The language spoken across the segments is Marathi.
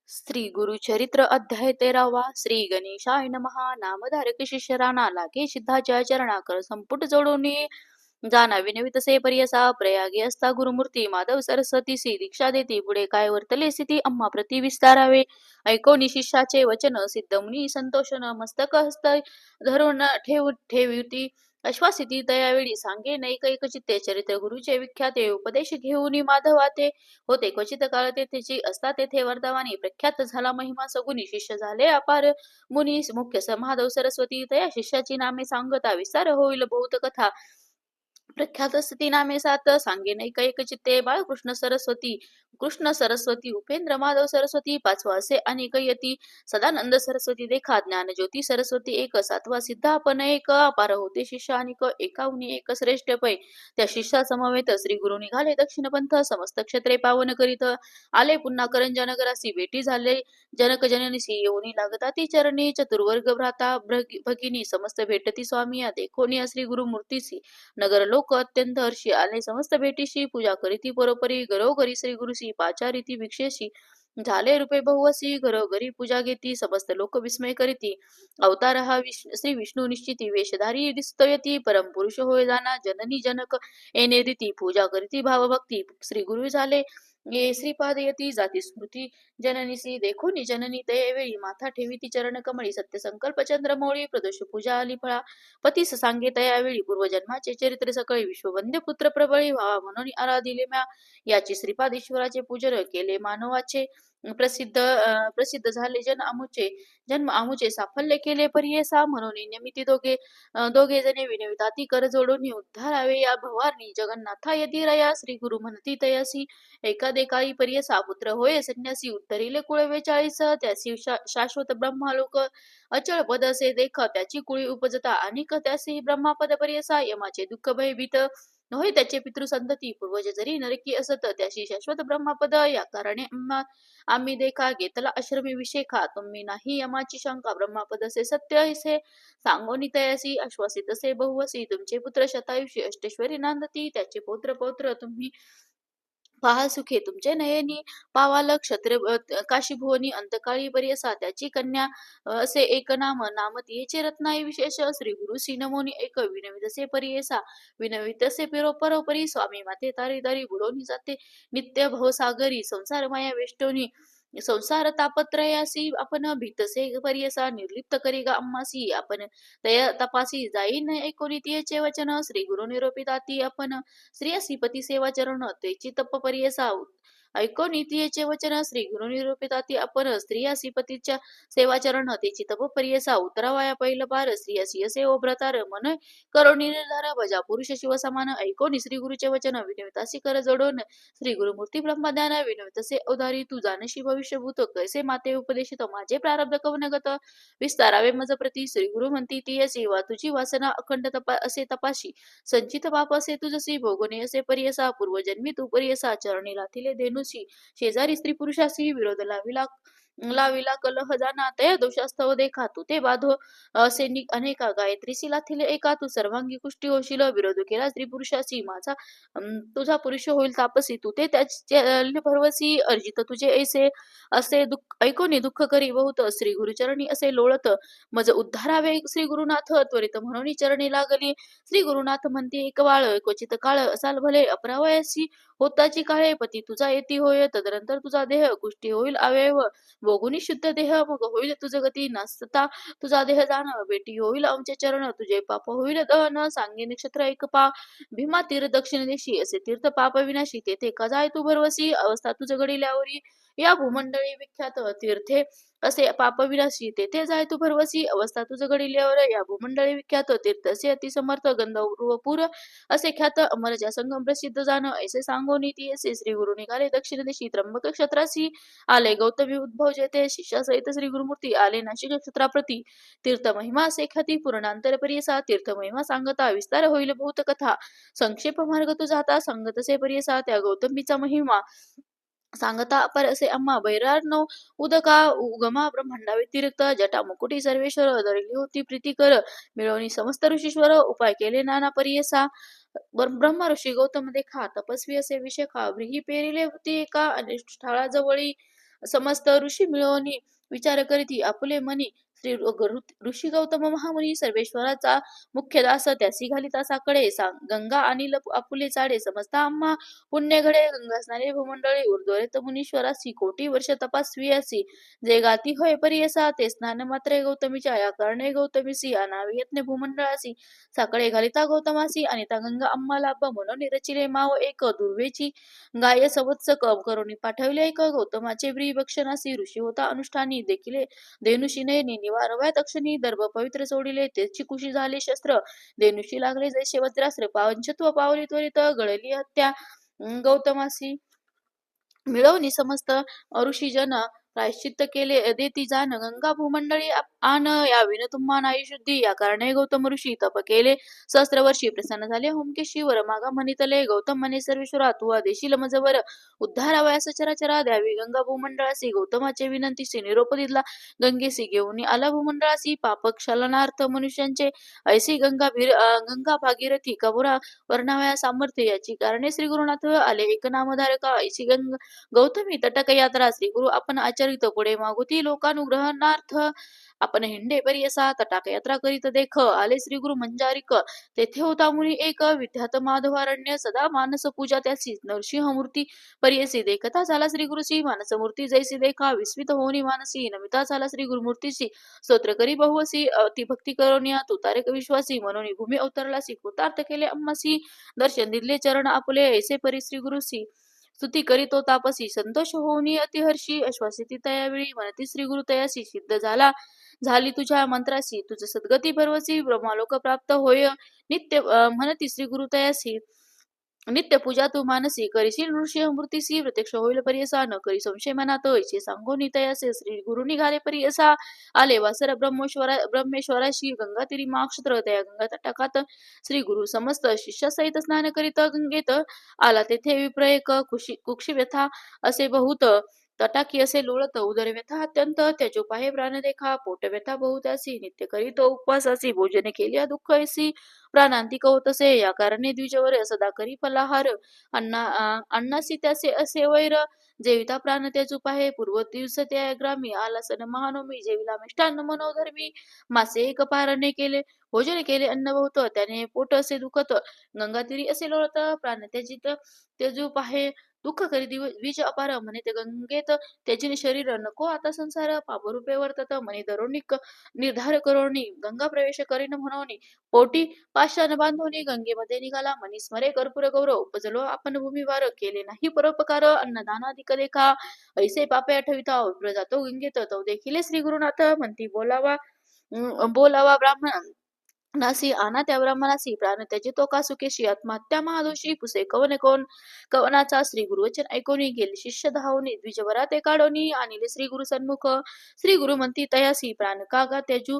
श्री गुरुचरित्र अध्याय 13वा श्री गणेशाय नमः नामधारक शिष्यराणा लागे सिद्धाच्या चरणा कर संपुट जोडून जाना विनवी तसे परियसा प्रयागी असता गुरुमूर्ती माधव सरस्वतीसी दीक्षा देती पुढे काय वर्तले स्थिती अम्मा प्रति विस्तारावे ऐकोनी शिष्याचे वचन सिद्ध मुनी संतोषन मस्तक हस्त धरून ठेवती अश्वासिती तयावेळी सांगे नैक एक चित्ते चरित्र गुरुचे विख्याते उपदेश घेऊन माधवाते होते क्वचित काळ तेथेची असता तेथे वर्धवानी प्रख्यात झाला महिमा सगुनी शिष्य झाले अपार मुनी मुख्य समाधव सरस्वती तया शिष्याची नामे सांगता विस्तार होईल बहुत कथा प्रख्यात स्थिती नामे सात सांगे नैक एक चित्ते कृष्ण सरस्वती उपेंद्र माधव सरस्वती पाचवा असे अनेक यती सदानंद सरस्वती देखा ज्ञान ज्योती सरस्वती एक सातवा सिद्धा पण एक अपार होते शिष्य अनिक एकाहुनी एक श्रेष्ठ पै त्या शिष्या समवेत श्री गुरु निघाले दक्षिण पंथ समस्त क्षत्रे पावन करीत आले पुन्हा करंजा नगरासी भेटी झाले जनक जननीसी येऊनी लागता ती चरणी चतुर्वर्ग भ्राता भगिनी समस्त भेटती स्वामी देखोनी श्री गुरु मूर्तीसी नगर लोक अत्यंत हर्षी आले समस्त भेटीशी पूजा करीती परोपरी घरोघरी श्री गुरुसी पाचारीती भिक्षेशी झाले रूपे बहुवसी घरोघरी पूजा घेती समस्त लोक विस्मय करीती अवतार हा श्री विष्णू निश्चिती वेशधारी दिसतयती परम पुरुष होय जाना जननी जनक येणे रीती पूजा करीती भावभक्ती श्री गुरु झाले ये श्रीपाद यती जाती स्मृती जननीसी देखोनी जननी ते वेळी माथा ठेवीती चरण कमळी सत्य संकल्प चंद्रमौळी प्रदोष पूजा आली फळा पतीस सांगे तयावेळी पूर्वजन्माचे चरित्र सकळी विश्ववंद्य पुत्र प्रबळी व्हावा म्हणून आराधिले म्या याची श्रीपाद ईश्वराचे पूजन केले मानवाचे प्रसिद्ध झाले जन्म आमुचे साफल्य केले परियेसा म्हणून निमित्ती दोघे जणे विनविताती कर जोडून उद्धारावे या भवानी जगन्नाथा यती रया श्री गुरु म्हणती तयासी एकादेकाळी परियसा पुत्र होय संन्यासी उत्तरीले कुळ 42 त्यासी शाश्वत ब्रह्मालोक अचळ पद असे देख त्याची कुळी उपजता अनिक त्यासी ब्रह्मापद परियसा यमाचे दुःख भयभीत होय त्याचे पितृसंतती पूर्वज जरी नरकी असत त्याशी शाश्वत ब्रह्मापद या कारणे आम्ही देखा घेतला आश्रमी विशेखा तुम्ही नाही यमाची शंका ब्रह्मापद असे सत्य ऐसे सांगोनी तयासी आश्वासित असे बहुवसी तुमचे पुत्र शतायुषी अष्टेश्वरी नांदती त्याचे पौत्र तुम्ही पहा सुखे तुमचे नयनी पावाल क्षत्र काशीभुवनी अंतकाळी पर्यसा त्याची कन्या असे एक नाम तिचे रत्नाई विशेष श्री गुरु सिनमोनी एक विनवितसे परियेसा विनवितसे परोपरी स्वामी माते तारी तारी बुडोनी जाते नित्य भवसागरी संसार माया वेष्टोनी संसार तापत्रयासी आपण भीतसे परियसा निर्लिप्त करी गा अम्मासी आपण तया तपासी जाईन एकोणी तिचे वचन श्री गुरु निरोपिताती आपण स्त्रियासी पती सेवा चरण तेची तप परियसा ऐकोन इतियेचे वचन श्री गुरु निरूपिताती आपण स्त्रियासी पतीच्या सेवा चरण तेची तप परियसा उतरावाया पहिलं पार स्त्रियासी असे ओब्रतार मन करुणी निर्धार बजा पुरुष शिव समान ऐकोन श्री गुरुचे वचन विनवितासी कर जोडून श्री गुरुमूर्ती ब्रह्मज्ञान विनवितसे अवधारी तू जानशी भविष्यभूत कैसे माते उपदेशित माझे प्रारब्ध कवनगत विस्तारावे मज प्रती श्री गुरु म्हणती ती वा तुझी वासना अखंड असे तपाशी संचित पाप असे तुझसी भोगणे असे परियसा पूर्वजन्मी तू परियसा चरणी लाथिले धेनुसी शेजारी स्त्री पुरुषासी विरोध लाविला कलह जाना तया दोषास्तव देखा तू ते बाधो असे अनेका गायत्रीसी लाथिले एका तू सर्वांगी कुष्टी होशील विरोध केला स्त्री पुरुषासी माझा तुझा पुरुष होईल तापसी तू ते त्याचे भरवसी अर्जित तुझे ऐसे असे ऐकोनी दुःख करी बहुत श्री गुरुचरणी असे लोळत मज उद्धारावे श्री गुरुनाथ त्वरित म्हणून चरणी लागली श्री गुरुनाथ म्हणते एक वाळ क्वचित काळ असाल भले अपरावयासी होताची काळे पती तुझा येती होय तदनंतर तुझा देह कुष्टी होईल अवयव भोगुनी शुद्ध देह मग होईल तुझ गती नसता तुझा देह जाण बेटी होईल आमचे चरण तुझे पाप होईल दहन सांगे नक्षत्र एक पा भीमा तीर दक्षिण दिशी असे तीर्थ पाप विनाशी तेथे कजाय तू भरवसी अवस्था तुझ घडिल्यावरी या भूमंडळी विख्यात तीर्थे असे पाप विनाशी तेथे जाय तू भरवसी अवस्था तुझ घडिल्यावर या भूमंडळी विख्यात तीर्थ असे अतिसमर्थ गंधर्वपूर असे ख्यात अमरच्या संगम प्रसिद्ध जाण ऐसे सांगो नीती असे श्री गुरु निघाले दक्षिण दिशी त्र्यंबक क्षत्रासी आले गौतमी उद्भव जेते शिष्यासहित श्री गुरुमूर्ती आले नाशिक क्षत्राप्रती तीर्थ महिमा असे ख्याती पूर्णांतर परियसा तीर्थ महिमा सांगता विस्तार होईल बहुत कथा संक्षेप मार्ग तू जाता सांगतसे परियसा त्या गौतमीचा महिमा सांगता अपर असे अम्मा बैरार्णव उदका उगमा ब्रह्मांडा व्यतिरिक्त जटा मुकुटी सर्वेश्वर धरली होती प्रीतिकर मिळवणी समस्त ऋषीश्वर उपाय केले नाना परियसा ब्रह्मा ऋषी गौतम देखा तपस्वी असे विशेखा व्रीही पेरिले होती एका स्थळाजवळी समस्त ऋषी मिळवून विचार करीती आपुले मनी श्री ऋषी गौतम महामुनी सर्वेश्वराचा मुख्य दास त्यासी घालिता साकडे गंगा आणि आपुले चाडे समजता आम्हा पुण्य घडे गंगा स्नाने भूमंडळी उर्ध्वरेत मुनीश्वरासी कोटी वर्ष तपस्वी असी जे गाती होय परी असा ते स्नान मात्रे गौतमीच्या या करणे गौतमीसी अनावी यत्ने भूमंडळासी साकडे घालिता गौतमासी आणि त्या गंगा आम्हा लाभ म्हणून रचिले माव एक दुर्वेची गाय सवत्स करुणी पाठवले एक गौतमाचे व्री भक्षणासी ऋषी होता अनुष्ठानी देखिले धेनुषीने निवारव्या तक्षणी दर्भ पवित्र सोडिले तेची कुशी झाले शस्त्र धेनुषी लागले जैसे वज्रास्त्र पावनचत्व पावली त्वरित गळली हत्या गौतमासी मिळवणी समस्त ऋषीजन प्रायश्चित्त केले देती जाण गंगा भूमंडळी आन याविन तुम्हा नाही शुद्धी या कारणे गौतम ऋषी तप केले सहस्त्र वर्षी प्रसन्न झाले होमकेशीवर मागा म्हणितले गौतम म्हणे सर्वेश्वरा तू आदेशील मजवर उद्धारावयास चराचरा द्यावी गंगा भूमंडळासी गौतमाचे विनंतीसी निरोप दिला गंगेसी घेऊन आला भूमंडळासी पाप क्षलनार्थ मनुष्यांचे ऐसी गंगा भागीरथी कबुरा वर्णावया सामर्थ्य याची कारणे श्री गुरुनाथ आले एक नामधारका ऐसी गौतमी तटक यात्रा श्री गुरु आपण आचरित पुढे मागुती लोकानुग्रहणार्थ आपण हिंडे परी असा तटाक यात्रा करीत देख आले श्री गुरु मंजारिक तेथे होता मुनी एक विद्यात माधवारण्य सदा मानस पूजा त्यासी नरसिंह मूर्ती परियसी देखता झाला श्री गुरुसी मानस मूर्ती जैसी देखा विस्मित होनी मानसी नमिता झाला श्री गुरुमूर्तीसी स्तोत्र करी बहुवसी अति भक्ती करोनिया तू तारक विश्वासी मनोनी भूमी अवतरलासी कृतार्थ केले अम्मासी दर्शन दिले चरण आपले ऐसे परी श्री गुरुसी स्तुती करीतो तापसी संतोष होऊनी अतिहर्षी आश्वासिती तयावेळी म्हणती श्री गुरु तयासी सिद्ध झाली तुझ्या मंत्रासी तुझ सद्गती भरवसी ब्रह्मालोक प्राप्त होय नित्य म्हणती श्री गुरु तयासी नित्य पूजा तू मानसी करीशील नृसिंह मूर्तीसी प्रत्यक्ष होईल परी असा न करी संशय मनात ऐसे सांगो नितयासे श्री गुरु निघाले परी असा आले वासर ब्रह्मेश्वराशी गंगा तिरी माक्षत्र त्या गंगा तटाकात श्री गुरु समस्त शिष्यासहित स्नान करीत गंगेत आला तेथे विप्र एक कुक्षी व्यथा असे बहुत तटाकी असे लोळत उदर व्यथा अत्यंत त्याचो पाहे प्राण देखा पोट व्यथा बहुतासी नित्य करीत उपवासासी भोजन केल्या दुःख ऐसी प्राणांतिक होतसे या कारणे द्विजवर सदा करी फलाहार अण्णासी त्यासे असे वैर जेविता प्राण त्याचू पाहे पूर्व दिवस त्या ग्रामी आला सन महानोमी जेविला मिष्टान्न मनोधर्मी मासे एक पारणे केले भोजन केले अन्न बहुत त्याने पोट असे दुखत गंगातीरी असे लोळत प्राण त्याजित तेजू पाहे दुःख करी द्विज अपार म्हणे ते गंगेत त्याची शरीर नको आता संसार पापरूपे वर्तत म्हणे दरोनिक निर्धार करोनी गंगा प्रवेश करीन म्हणून पोटी पाषाण बांधवनी गंगेमध्ये निघाला मनी स्मरे कर्पूर गौरव उपजलो आपण भूमीवार केले नाही परोपकार अन्नदानाधिक देखा ऐसे पापे आठविता विप्र जातो गंगेत तो देखील श्री गुरुनाथ म्हणती बोलावा ब्राह्मण नासी आना त्या ब्राह्मणासी प्राण त्याची तो का सुकेशी आत्महत्या महादोषी पुसे कवन कोण कवनाचा श्री गुरुवचन ऐकोनी गेले शिष्य धावनी द्विजवरा ते काढोनी आणले श्री गुरु सन्मुख श्री गुरु म्हणती तयासी प्राण कागा त्याजू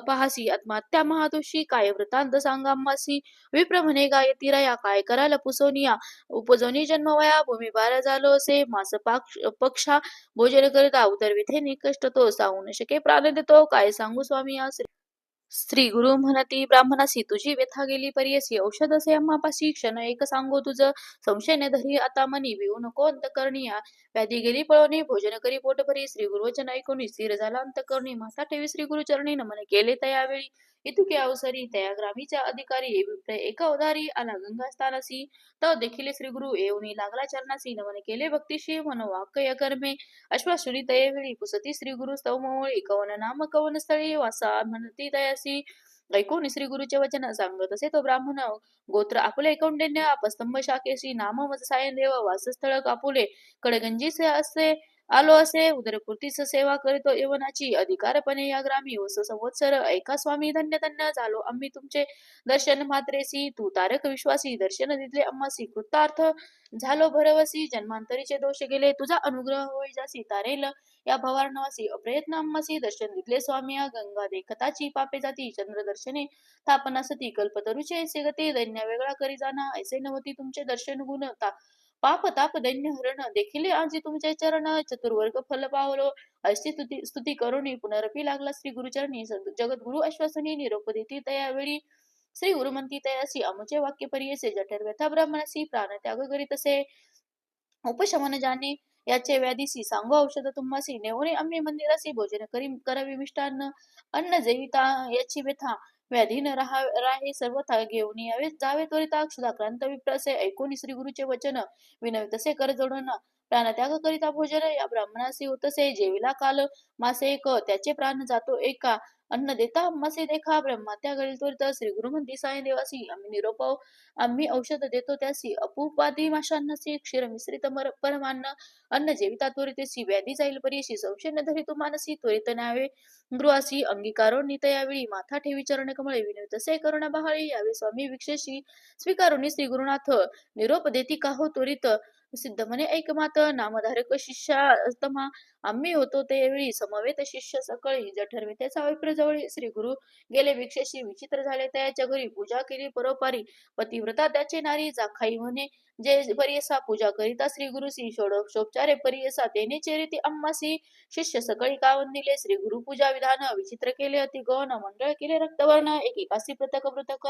पहासी आत्महत्या महादोषी काय वृत्तांत सांगामासी विप्र म्हणे गायती रया काय कराल पुसोनिया उपजोनी जन्मवया भूमी बारा झालो असे मास पक्षा भोजन करिता उदर विथे निकष्ट तो सांगू न शके प्राण देतो काय सांगू स्वामी श्री गुरु म्हणती ब्राह्मणासी तुझी व्यथा गेली परियसी औषध असे आम्हापाशी क्षण एक सांगो तुझ संशय ने धरी आता मनी भिवू नको अंतकरणीया व्याधी गेली पळवणी भोजन करी पोट भरी श्री गुरुवचन ऐकून स्थिर झाला अंतकरणी माता ठेवी श्री गुरुचरणी नमन केले त्यावेळी इतुके अवसरी त्या ग्रामीच्या अधिकारी एका उदारी आला गंगा स्थानासी तर देखील श्री गुरु येऊनी लागला चरणासी नमन केले भक्तीशी मनोवाक्य कर्मे अश्वासुरी तयेवेळी पुसती श्री गुरु स्तवमोळी कवन नाम कवन स्थळी वासा म्हणती तयासी ऐकून श्री गुरुचे वचन सांगत असे तो ब्राह्मण गोत्र आपुले कौंडिन्य अपस्तंभ शाखेशी नाम मज सायन देव वासस्थळ कापुले कडगंजीचे असे आलो असे उदरपूर्तीच सेवा करीतो यवनाची अधिकारपणे या ग्रामी वस संवत्सर ऐका स्वामी धन्य धन्य झालो आम्ही तुमचे दर्शन मात्रेसी तू तारक विश्वासी दर्शन दिले आम्हासी कृतार्थ झालो भरवसी जन्मांतरीचे दोष गेले तुझा अनुग्रह होई जासी तारेल या भवारणावासी अप्रयत्न आम्हासी दर्शन दिले स्वामी या गंगा देखताची पापे जाती चंद्र दर्शने थापना सती कल्पतरुचे ऐसे गती दैन्य वेगळा करी जाना ऐसे नवती तुमचे दर्शन गुण पाप ताप दैन्य हरण देखील आजी तुमचे चरण चतुर्वर्ग फल पावलो अशी स्तुती करुणी पुनरपी लागला श्री गुरुचरणी जगद्गुरु आश्वासनी निरोप देती तयावेळी श्री गुरु म्हणती तयासी आमचे वाक्य परियसे जठर व्यथा ब्राह्मणासी प्राण त्याग करीत असे उपशमन जाणे याचे व्याधीसी सांगू औषध तुम्हासी नेऊन आम्ही मंदिरासी भोजन करी करावी मिष्टान्न अन्न जेविता याची व्यथा व्याधी न राहे सर्वथा घेऊन यावे जावे त्वरिता क्षुधाक्रांत विप्रसे ऐकून श्री गुरुचे वचन विनवी तसे कर जोडून प्राणत्याग करिता भोजन या ब्राह्मणासी होतसे जेविला काल मासे एक त्याचे प्राण जातो एका अन्न देता आम्हासे देखा ब्रह्मा त्या गळील त्वरित श्री गुरु म्हणती साई देवासी आम्ही निरोप आम्ही औषध देतो त्यासी अपुपादी माशांनासी क्षीर मिश्रित परमान्न अन्न जेविता त्वरितेसी व्याधी जाईल परीशी संशय न धरी तू मानसी त्वरित न्यावे गृहासी अंगीकारो नित यावेळी माथा ठेवी चरण कमळे विनय तसे करुणा बहाळी यावे स्वामी विक्षेशी स्वीकारुनी श्री गुरुनाथ निरोप देती काहो त्वरित सिद्ध म्हणे ऐकमात नामधारक शिष्या आम्ही होतो त्यावेळी समवेत शिष्य सकळी जठरवे त्याचा विप्रजवळी श्री गुरु गेले भिक्षेशी विचित्र झाले त्याच्या घरी पूजा केली परोपारी पतिव्रता त्याचे नारी जाखाई म्हणे जे परियसा पूजा करिता श्री गुरुसी षोडशोपचारे परियसा तेने चेरिती अम्मासी शिष्य सकळी कावन दिले श्री गुरु पूजा विधान विचित्र केले अति गौन मंडळ केले रक्तवर्ण एकेकासी पृथक पृथक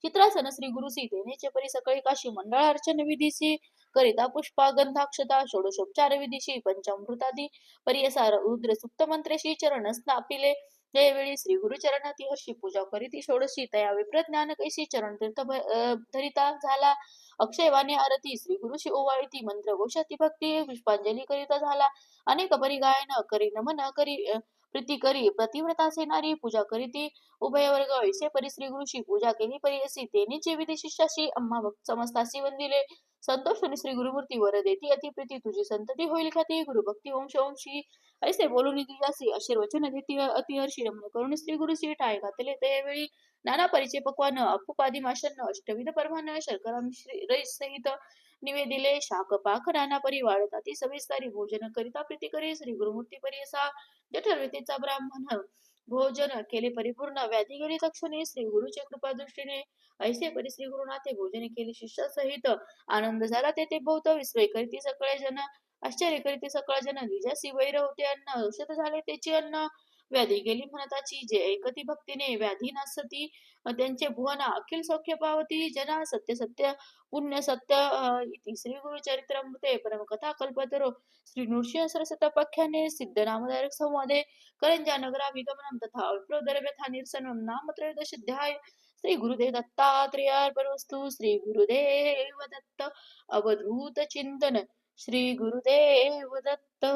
चित्रासन श्री गुरुसी तेनेचे परी सकळी काशी मंडळ अर्चन विधीसी करिता पुष्पा गंधाक्षता षोडशोपचार विधीशी पंचामृतादी परियसा रुद्र सुक्त मंत्रेशी चरण स्नापिले त्यावेळी श्री गुरु चरणाती हर्षी पूजा करीती षोडशी तया विप्रज्ञान कैसी चरण तीर्थ धरिता झाला अक्षयवाणी आरती श्री गुरुशी ओवाळीती मंत्र घोषाती भक्ती पुष्पांजली करिता झाला अनेक परी गायन करी नमन करी प्रीती करी प्रतिव्रता नारी पूजा करीती उभय वर्ग ऐसे परी श्री गुरुशी पूजा केली परियसी तेनीचे विधी शिष्याशी अम्मा भक्त समस्तासी वंदिले संतोष श्री गुरुमूर्ती वर देती अति प्रीती तुझी संतती होईल खाती गुरुभक्ती वंश वंशी ऐसे बोलून दियासी असे वचन देती अतिहर्षी रमण करून श्री गुरुसी ठाय घातले त्यावेळी नाना परिचय पक्वान अपुपादी माशांना अष्टविध परमान शर्करा सहित निवेदिले शाक पाख नाना परी वाढताती सविस्तारी भोजन करिता प्रीती करी श्री गुरुमूर्ती परियसा जठरवेतीचा ब्राह्मण भोजन केले परिपूर्ण व्याधी गेली तक्षणी श्री गुरुच्या कृपा दृष्टीने ऐसे परी श्री गुरुनाथे भोजन केले शिष्या सहित आनंद झाला तेथे बहुत विस्मय करीती सकळे जन आश्चर्य करीती सकळ जन द्विजासी वैर होते अन्न औषध झाले त्याची अन्न व्याधी गेली म्हणताची जे ऐकती भक्तीने व्याधी नासती त्यांचे भुवन अखिल सौख्य पावती जना सत्य सत्य पुण्य सत्य इति श्री गुरु चरित्रामृते परमकथा कल्पतरो श्री नृसिंह सरस्वत पख्याने सिद्ध नामधारक संवादे करंजा नगराभिगमनम तथा विप्रोदर व्यथा निरसनम नाम त्रयोदशाध्याय श्री गुरुदेव दत्तात्रेयार्पणमस्तु श्री गुरुदेव दत्त अवधूत चिंतन श्री गुरुदेव दत्त